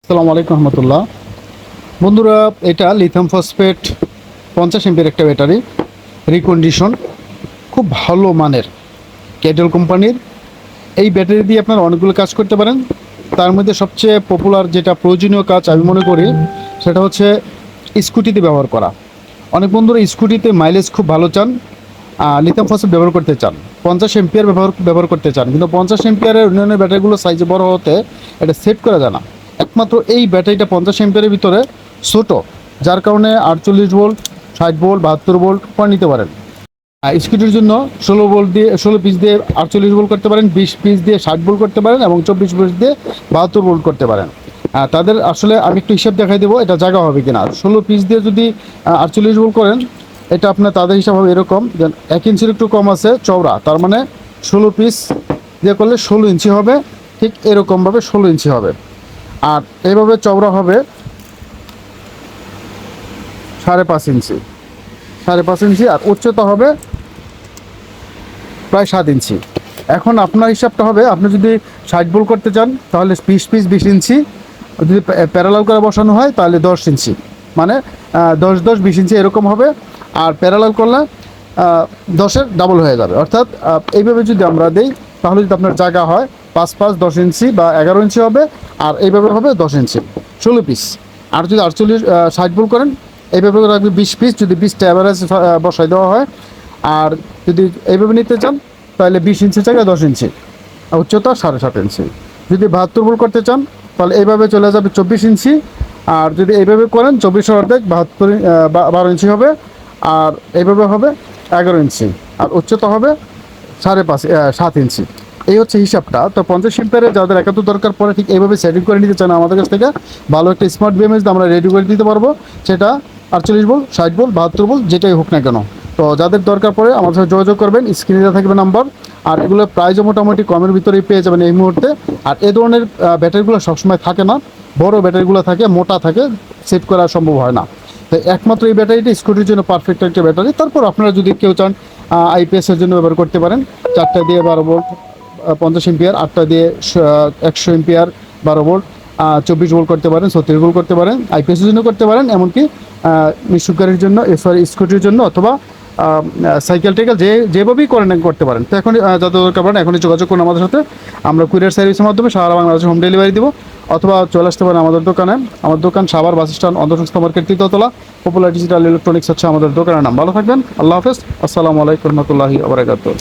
আসসালামু আলাইকুম রহমতুল্লাহ। বন্ধুরা, এটা লিথিয়াম ফসফেট 50 এমপির একটা ব্যাটারি, রিকন্ডিশন, খুব ভালো মানের ক্যাডেল কোম্পানির। এই ব্যাটারি দিয়ে আপনারা অনেকগুলো কাজ করতে পারেন। তার মধ্যে সবচেয়ে পপুলার যেটা প্রয়োজনীয় কাজ আমি মনে করি সেটা হচ্ছে স্কুটিতে ব্যবহার করা। অনেক বন্ধুরা স্কুটিতে মাইলেজ খুব ভালো চান, লিথিয়াম ফসফেট ব্যবহার করতে চান, 50 এমপিয়ার ব্যবহার করতে চান, কিন্তু 50 এমপিয়ারের অন্যান্য ব্যাটারিগুলো সাইজে বড় হতে এটা সেট করা যায় না। একমাত্র এই ব্যাটারিটা 50 এমপিয়ারের ভিতরে ছোট, যার কারণে 48 ভোল্ট, 60 ভোল্ট, 72 ভোল্ট করে নিতে পারেন। স্কুটির জন্য 16 ভোল্ট দিয়ে 16 পিস দিয়ে 48 ভোল্ট করতে পারেন, 20 পিস দিয়ে 60 ভোল্ট করতে পারেন এবং 24 পিস দিয়ে 72 ভোল্ট করতে পারেন। তাদের আসলে আমি একটু হিসাব দেখাই দেবো এটা জায়গা হবে কিনা। 16 পিস দিয়ে যদি 48 ভোল্ট করেন, এটা আপনার তাদের হিসাব হবে এরকম, যে 1 ইঞ্চির একটু কম আছে চওড়া, তার মানে 16 পিস দিয়ে করলে 16 ইঞ্চি হবে। ঠিক এরকমভাবে 16 ইঞ্চি হবে। আর এইভাবে চওড়া হবে 5.5 ইঞ্চি, 5.5 ইঞ্চি, আর উচ্চতা হবে প্রায় 7 ইঞ্চি। এখন আপনার হিসাবটা হবে, আপনি যদি 60 ভোল্ট করতে চান তাহলে 20 পিস 20 ইঞ্চি, যদি প্যারালাল করে বসানো হয় তাহলে 10 ইঞ্চি, মানে 10 10 20 ইঞ্চি এরকম হবে। আর প্যারালাল করলে 10-এর ডাবল হয়ে যাবে। অর্থাৎ এইভাবে যদি আমরা দিই তাহলে যদি আপনার জায়গা হয় 5 5 10 ইঞ্চি বা 11 ইঞ্চি হবে, আর এইভাবে হবে 10 ইঞ্চি, 16 পিস। আর যদি 60 ভোল্ট করেন এইভাবে রাখবে 20 পিস, যদি 20টা অ্যাভারেজ বসাই দেওয়া হয়। আর যদি এইভাবে নিতে চান তাহলে 20 ইঞ্চি জায়গায় 10 ইঞ্চি, উচ্চতা 7.5 ইঞ্চি। যদি 72 ভোল্ট করতে চান তাহলে এইভাবে চলে যাবে 24 ইঞ্চি। আর যদি এইভাবে করেন 24 অর্ধেক 12 ইঞ্চি হবে। আর এইভাবে হবে 11 ইঞ্চি, আর উচ্চতা হবে 7.5 ইঞ্চি। এই হচ্ছে হিসাবটা। তো 50 এমপিয়ারে যাদের একান্ত দরকার পড়ে ঠিক এইভাবে সেটিং করে নিতে চান আমাদের কাছ থেকে ভালো একটা স্মার্ট বিএমএস আমরা রেডি করে দিতে পারবো। সেটা 48 ভোল্ট, 60 ভোল্ট, 72 ভোল্ট, যেটাই হোক না কেন। তো যাদের দরকার পড়ে আমাদের সাথে যোগাযোগ করবেন, স্ক্রিনে দেওয়া থাকবে নাম্বার। আর এগুলো প্রাইসও মোটামুটি কমের ভিতরেই পেয়ে যাবেন এই মুহূর্তে। আর এই ধরনের ব্যাটারিগুলো সবসময় থাকে না, বড় ব্যাটারিগুলো থাকে, মোটা থাকে, সেট করা সম্ভব হয় না। তো একমাত্র এই ব্যাটারিটা স্কুটির জন্য পারফেক্ট একটা ব্যাটারি। তারপর আপনারা যদি কেউ চান আইপিএসের জন্য ব্যবহার করতে পারেন, 4টা দিয়ে 12 ভোল্ট 50 এমপিয়ার, 8টা দিয়ে 100 এমপিয়ার 12 ভোল্ট, 24 ভোল্ট করতে পারেন, 36 ভোল্ট করতে পারেন, আইপিএসের জন্য করতে পারেন, এমনকি মিশুক গাড়ির জন্য, স্কুটির জন্য, অথবা সাইকেল টাইকেল যেভাবেই করেন করতে পারেন। তো এখন যত দরকার পড়েন এখনই যোগাযোগ করুন আমাদের সাথে। আমরা কুরিয়ার সার্ভিসের মাধ্যমে সারা বাংলাদেশে হোম ডেলিভারি দিব, অথবা চলে আসতে পারেন আমাদের দোকানে। আমার দোকান সাভার বাস স্ট্যান্ড, অন্তর্সংস্থা মার্কেট, 3তলা, পপুলার ডিজিটাল ইলেকট্রনিক্স হচ্ছে আমাদের দোকানের নাম। ভালো থাকবেন, আল্লাহ হাফেজ, আসসালামু আলাইকুম রহমতুল্লাহি ওয়া বারাকাতুহু।